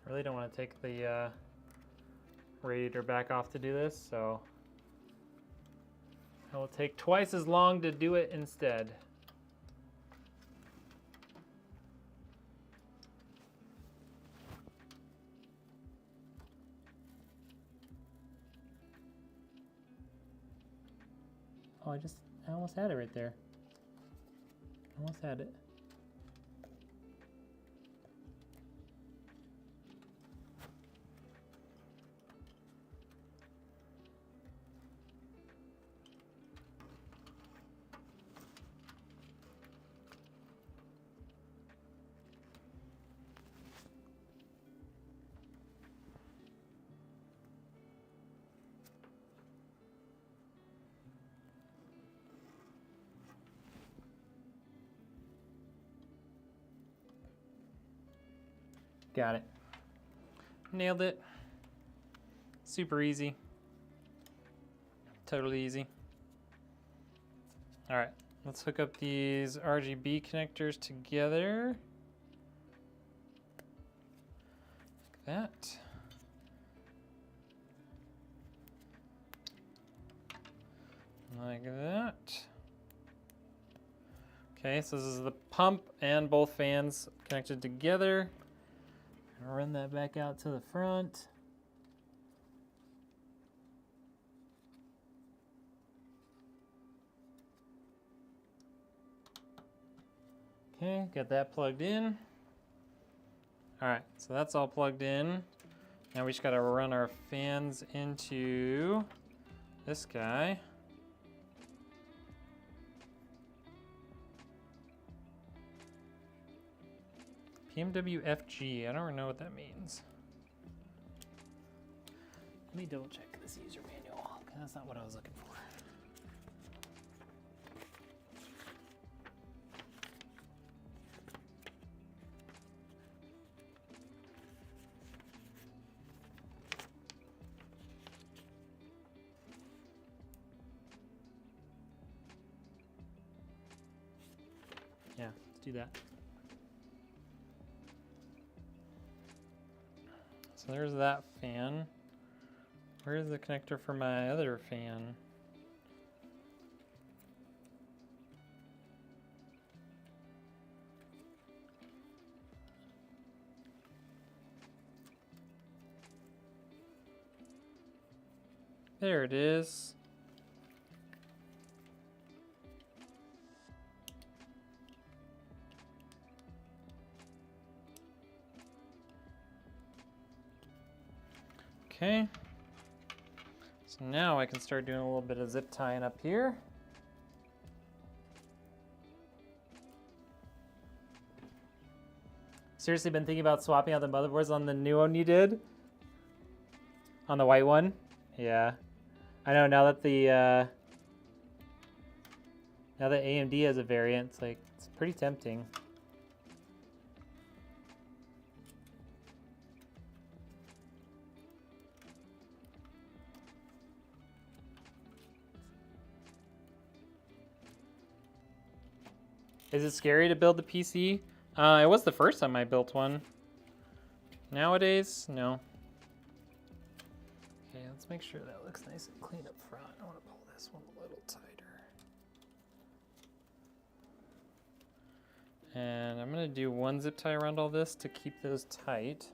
I really don't want to take the radiator back off to do this, so I will take twice as long to do it instead. Oh, I almost had it right there. Almost had it. Got it. Nailed it. Super easy. Totally easy. All right, let's hook up these RGB connectors together. Like that. Like that. Okay, so this is the pump and both fans connected together. I'll run that back out to the front. Okay, got that plugged in. All right, so that's all plugged in. Now we just gotta run our fans into this guy. PMWFG, I don't know what that means. Let me double check this user manual, because that's not what I was looking for. Yeah, let's do that. So there's that fan. Where's the connector for my other fan? There it is. Okay, so now I can start doing a little bit of zip tying up here. Seriously been thinking about swapping out the motherboards on the new one you did? On the white one? Yeah. I know now that the now that AMD has a variant, it's like it's pretty tempting. Is it scary to build the PC? It was the first time I built one. Nowadays, no. Okay, let's make sure that looks nice and clean up front. I want to pull this one a little tighter. And I'm gonna do one zip tie around all this to keep those tight.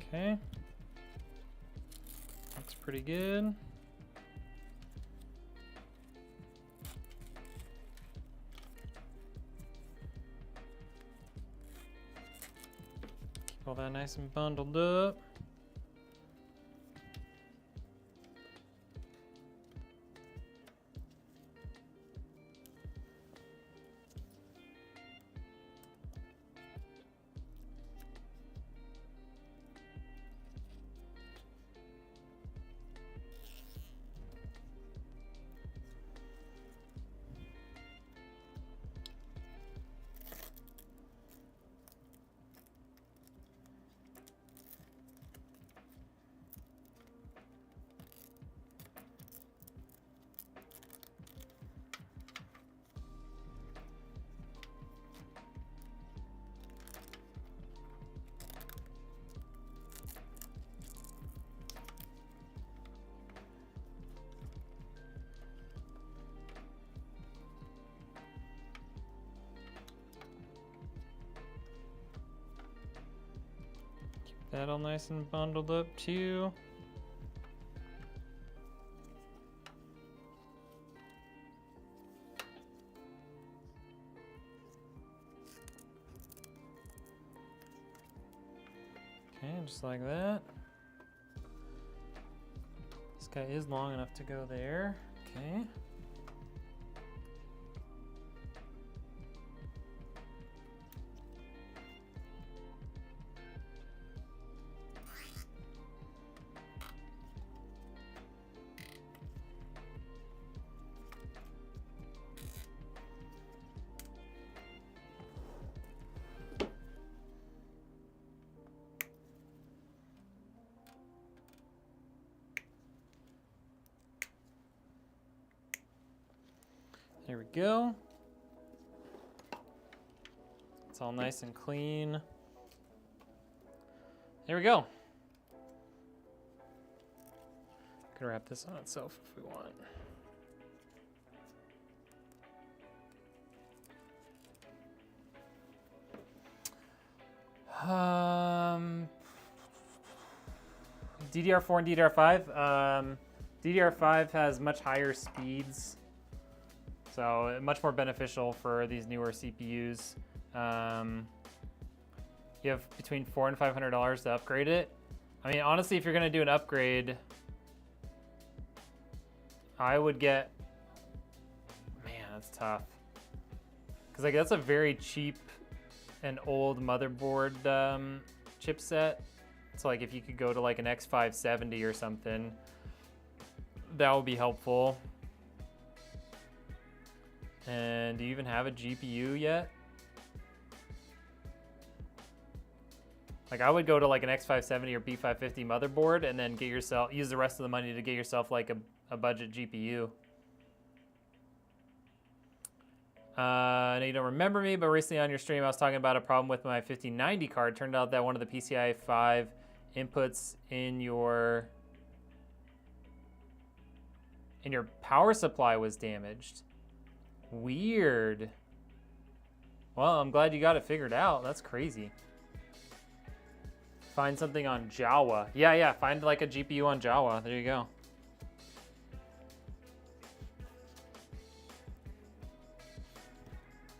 Okay, that's pretty good. Keep all that nice and bundled up. That all nice and bundled up too. Okay, just like that. This guy is long enough to go there. Okay. There we go. It's all nice and clean. There we go. Could wrap this on itself if we want. DDR4 and DDR5. DDR5 has much higher speeds, so much more beneficial for these newer CPUs. You have between $400 and $500 to upgrade it. I mean, honestly, if you're gonna do an upgrade, I would get, man, that's tough. Cause like that's a very cheap and old motherboard chipset. So like if you could go to like an X570 or something, that would be helpful. And do you even have a GPU yet? Like I would go to like an X570 or B550 motherboard and then get yourself, use the rest of the money to get yourself like a budget GPU. I know you don't remember me, but recently on your stream I was talking about a problem with my 5090 card. Turned out that one of the PCI 5 inputs in your power supply was damaged. Weird. Well, I'm glad you got it figured out. That's crazy. Find something on Java. Yeah, find like a GPU on Java. There you go.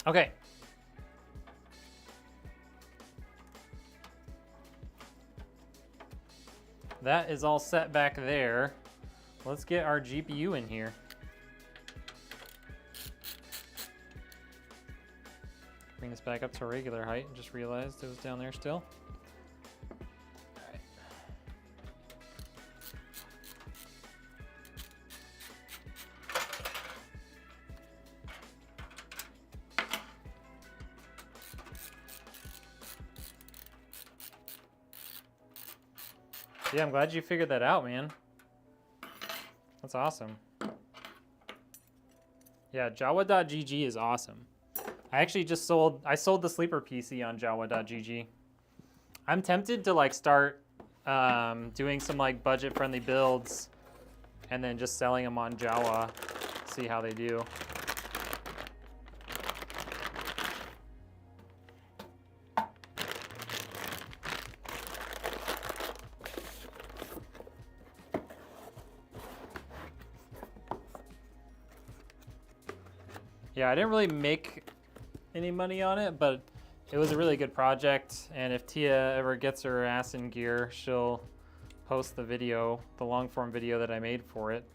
Okay. That is all set back there. Let's get our GPU in here. Bring this back up to a regular height. Just realized it was down there still. Yeah, I'm glad you figured that out, man. That's awesome. Yeah, Jawa.gg is awesome. I actually just sold the sleeper PC on Jawa.gg. I'm tempted to like start doing some like budget-friendly builds and then just selling them on Jawa, see how they do. Yeah, I didn't really make any money on it, but it was a really good project. And if Tia ever gets her ass in gear, she'll post the video, the long form video that I made for it.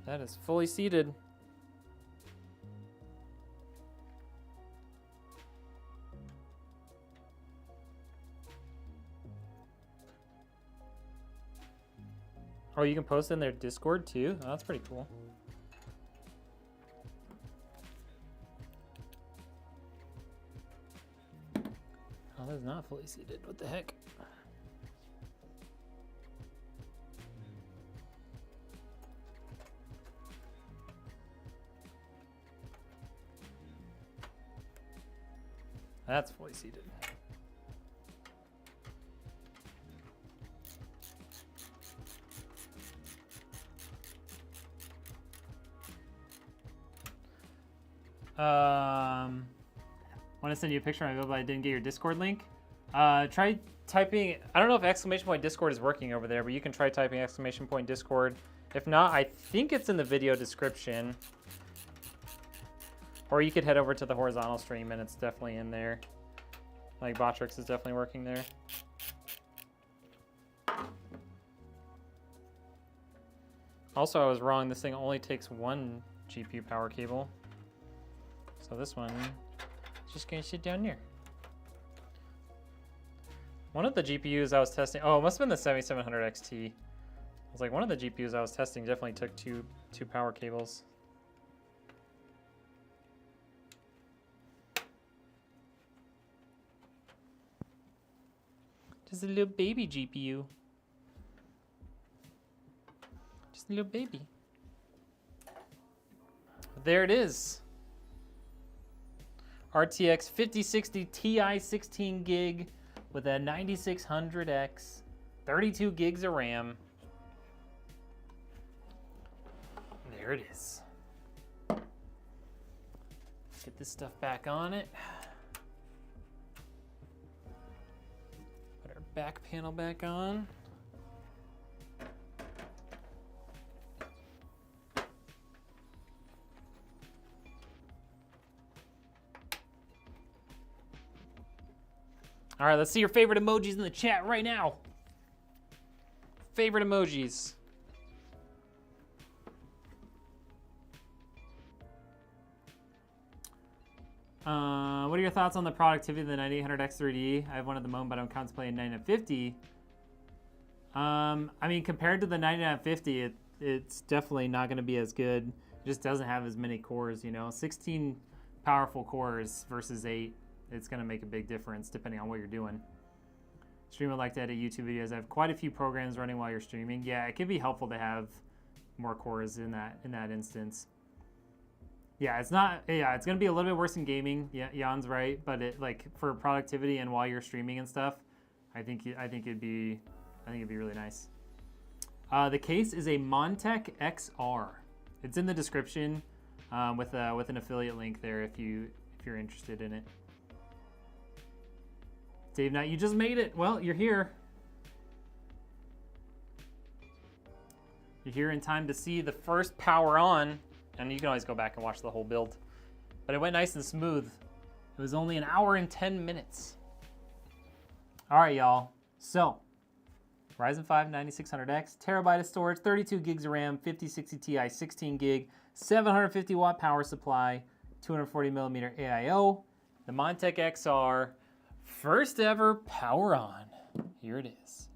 That is fully seated. Oh, you can post in their Discord too? Oh, that's pretty cool. Oh, that is not fully seated. What the heck? That's fully seated. Want to send you a picture of my build, but I didn't get your Discord link. Try typing. I don't know if exclamation point Discord is working over there, but you can try typing exclamation point Discord. If not, I think it's in the video description. Or you could head over to the horizontal stream and it's definitely in there. Like Botrix is definitely working there. Also, I was wrong. This thing only takes one GPU power cable. So this one is just gonna sit down there. One of the GPUs I was testing, oh, it must have been the 7700 XT. I was like, one of the GPUs I was testing definitely took two power cables. Just a little baby GPU. Just a little baby. There it is. RTX 5060 Ti 16 gig with a 9600X, 32 gigs of RAM. There it is. Get this stuff back on it. Put our back panel back on. All right, let's see your favorite emojis in the chat right now. Favorite emojis. What are your thoughts on the productivity of the 9800X 3D? I have one at the moment, but I'm contemplating 9950. I mean, compared to the 9950, it's definitely not going to be as good. It just doesn't have as many cores, you know. 16 powerful cores versus 8. It's going to make a big difference depending on what you're doing. Streamer would like to edit YouTube videos. I have quite a few programs running while you're streaming. Yeah, it could be helpful to have more cores in that instance. Yeah, it's not. Yeah, it's going to be a little bit worse in gaming. Yeah, Jan's right, but it like for productivity and while you're streaming and stuff, I think it'd be really nice. The case is a Montech XR. It's in the description with an affiliate link there if you're interested in it. Dave Knight, you just made it. Well, you're here. You're here in time to see the first power on, and you can always go back and watch the whole build. But it went nice and smooth. It was only 1 hour and 10 minutes. All right, y'all. So, Ryzen 5 9600X, terabyte of storage, 32 gigs of RAM, 5060 Ti 16 gig, 750 watt power supply, 240 millimeter AIO, the Montech XR. First ever power on. Here it is.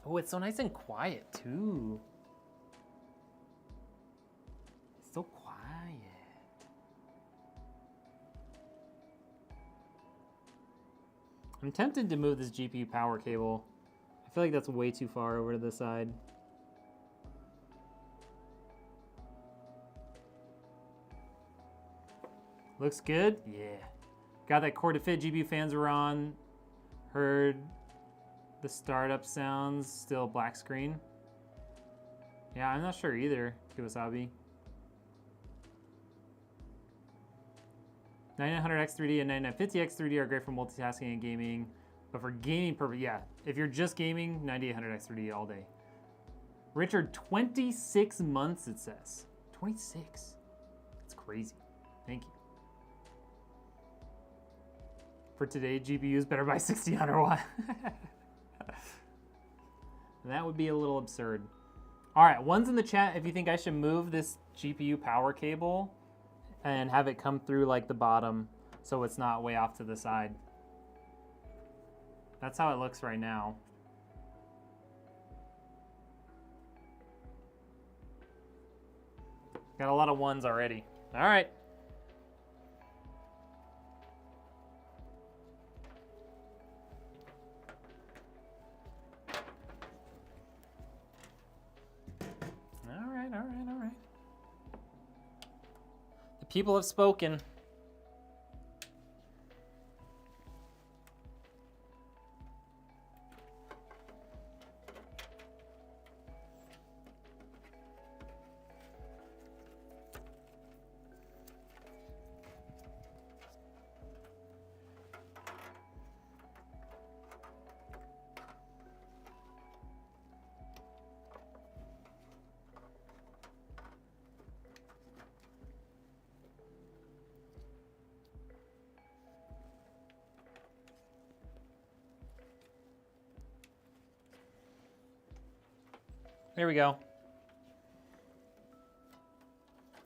Oh, it's so nice and quiet too. It's so quiet. I'm tempted to move this GPU power cable. I feel like that's way too far over to the side. Looks good? Yeah. Got that core to fit. GPU fans were on. Heard the startup sounds. Still black screen. Yeah, I'm not sure either, Kiwasabi. 9900X 3D and 9950X 3D are great for multitasking and gaming. But for gaming purpose, yeah. If you're just gaming, 9800X 3D all day. Richard, 26 months it says. 26. That's crazy. Thank you. For today, GPUs better buy 1600 watt. That would be a little absurd. All right, one's in the chat if you think I should move this GPU power cable and have it come through like the bottom so it's not way off to the side. That's how it looks right now. Got a lot of ones already. All right. All right. The people have spoken. There we go.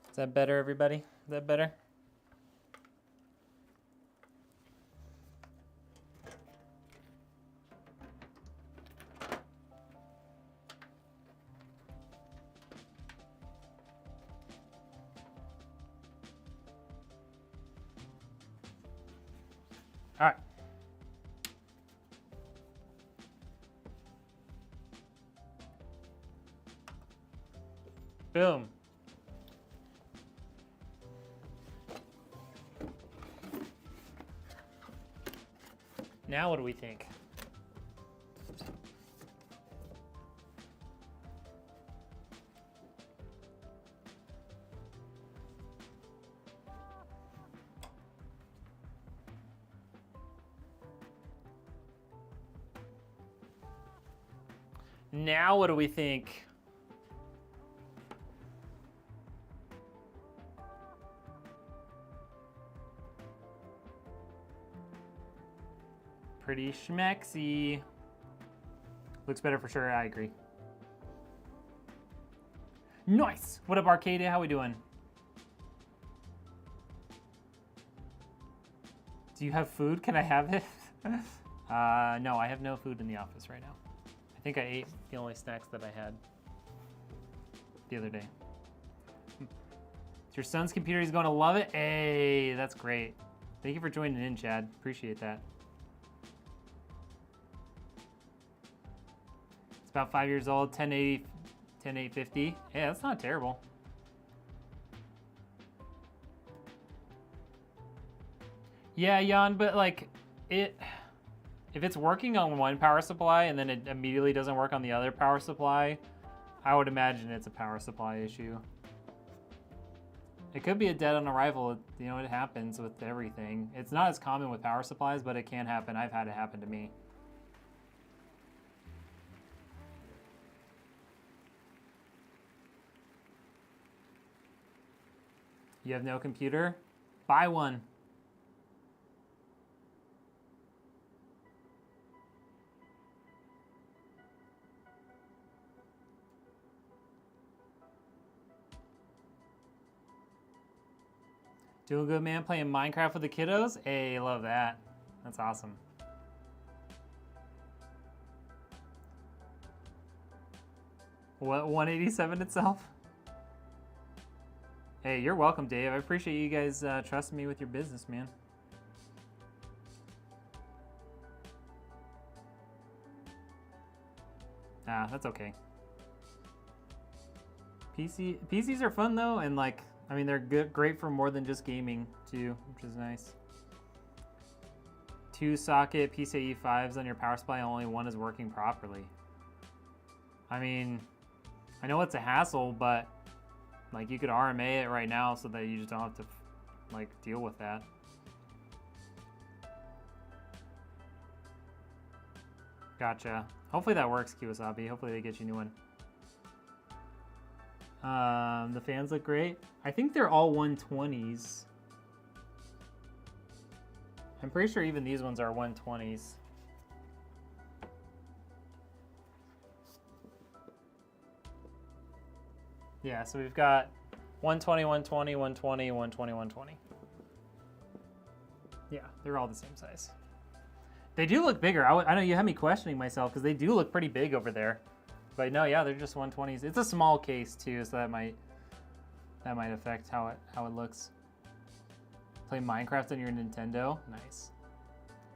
Is that better, everybody? Is that better? All right. Boom. Now what do we think? Now what do we think? Pretty schmexy. Looks better for sure, I agree. Nice! What up, Arcadia? How we doing? Do you have food? Can I have it? No, I have no food in the office right now. I think I ate the only snacks that I had the other day. It's your son's computer, he's going to love it. Hey, that's great. Thank you for joining in, Chad. Appreciate that. It's about 5 years old, 1080, 10850. Yeah, that's not terrible. Yeah, Jan, but like if it's working on one power supply and then it immediately doesn't work on the other power supply, I would imagine it's a power supply issue. It could be a dead on arrival. You know, it happens with everything. It's not as common with power supplies, but it can happen. I've had it happen to me. You have no computer? Buy one. Doing good, man. Playing Minecraft with the kiddos? Hey, love that. That's awesome. What, 187 itself? Hey, you're welcome, Dave. I appreciate you guys trusting me with your business, man. Ah, that's okay. PCs are fun though, and like, I mean, they're good, great for more than just gaming too, which is nice. 2 socket PCIe 5s on your power supply, only one is working properly. I mean, I know it's a hassle, but like you could RMA it right now so that you just don't have to like deal with that. Gotcha. Hopefully that works, Kiwasabi. Hopefully they get you a new one. The fans look great. I think they're all 120s. I'm pretty sure even these ones are 120s. Yeah, so we've got 120, 120, 120, 120, 120. Yeah, they're all the same size. They do look bigger. I know you had me questioning myself because they do look pretty big over there. But no, yeah, they're just 120s. It's a small case too, so that might affect how it looks. Play Minecraft on your Nintendo? Nice.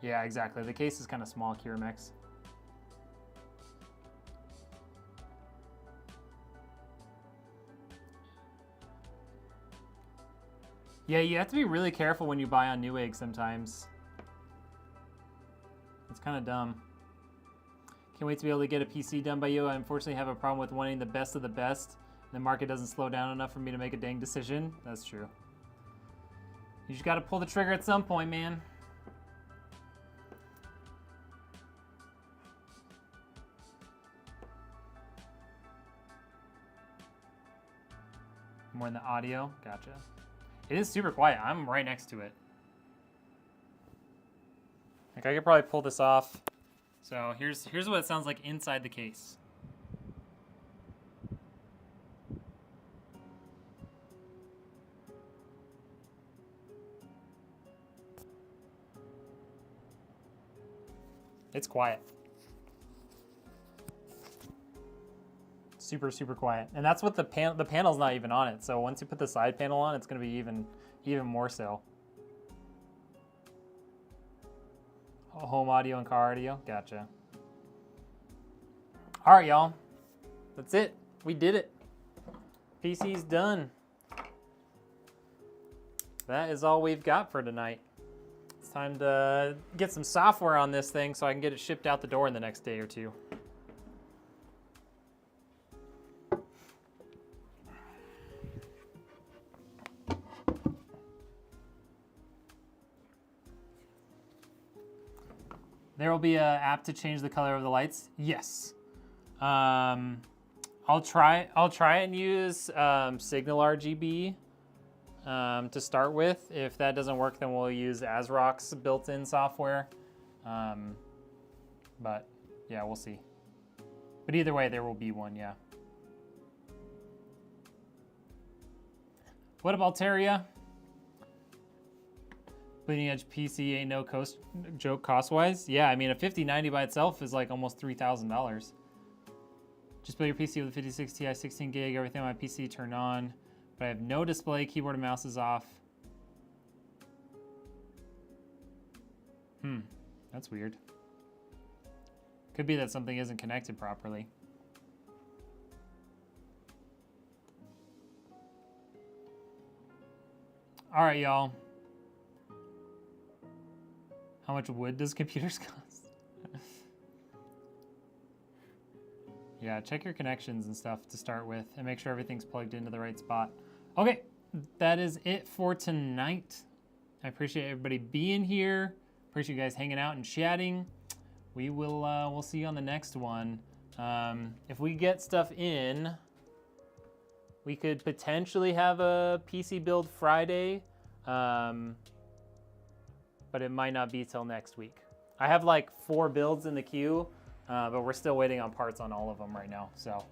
Yeah, exactly. The case is kind of small, Kiramex. Yeah, you have to be really careful when you buy on Newegg sometimes. It's kind of dumb. Can't wait to be able to get a PC done by you. I unfortunately have a problem with wanting the best of the best. The market doesn't slow down enough for me to make a dang decision. That's true. You just got to pull the trigger at some point, man. More in the audio. Gotcha. It is super quiet. I'm right next to it. Like I could probably pull this off. So here's what it sounds like inside the case. It's quiet. Super, super quiet. And that's what the panel's not even on it. So once you put the side panel on, it's gonna be even more so. Home audio and car audio, gotcha. All right, y'all, that's it. We did it. PC's done. That is all we've got for tonight. It's time to get some software on this thing so I can get it shipped out the door in the next day or two. There will be an app to change the color of the lights. Yes. I'll try and use Signal RGB to start with. If that doesn't work, then we'll use ASRock's built-in software. But yeah, we'll see. But either way, there will be one, yeah. What about Altaria? Bleeding edge PC ain't no joke cost-wise. Yeah, I mean, a 5090 by itself is like almost $3,000. Just build your PC with a 5060 Ti 16 gig, everything on my PC turned on, but I have no display, keyboard and mouse is off. That's weird. Could be that something isn't connected properly. All right, y'all. How much wood does computers cost? Yeah, check your connections and stuff to start with and make sure everything's plugged into the right spot. Okay, that is it for tonight. I appreciate everybody being here. Appreciate you guys hanging out and chatting. We will, we'll see you on the next one. If we get stuff in, we could potentially have a PC build Friday. But it might not be till next week. I have like 4 builds in the queue, but we're still waiting on parts on all of them right now. So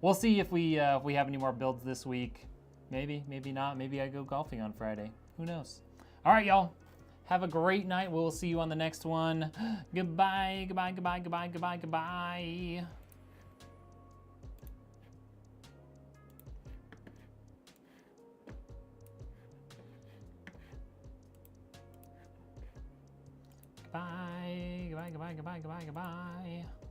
we'll see if we have any more builds this week. Maybe, maybe not. Maybe I go golfing on Friday. Who knows? All right, y'all. Have a great night. We'll see you on the next one. Goodbye, goodbye, goodbye, goodbye, goodbye, goodbye. Goodbye, goodbye, goodbye, goodbye, goodbye, goodbye.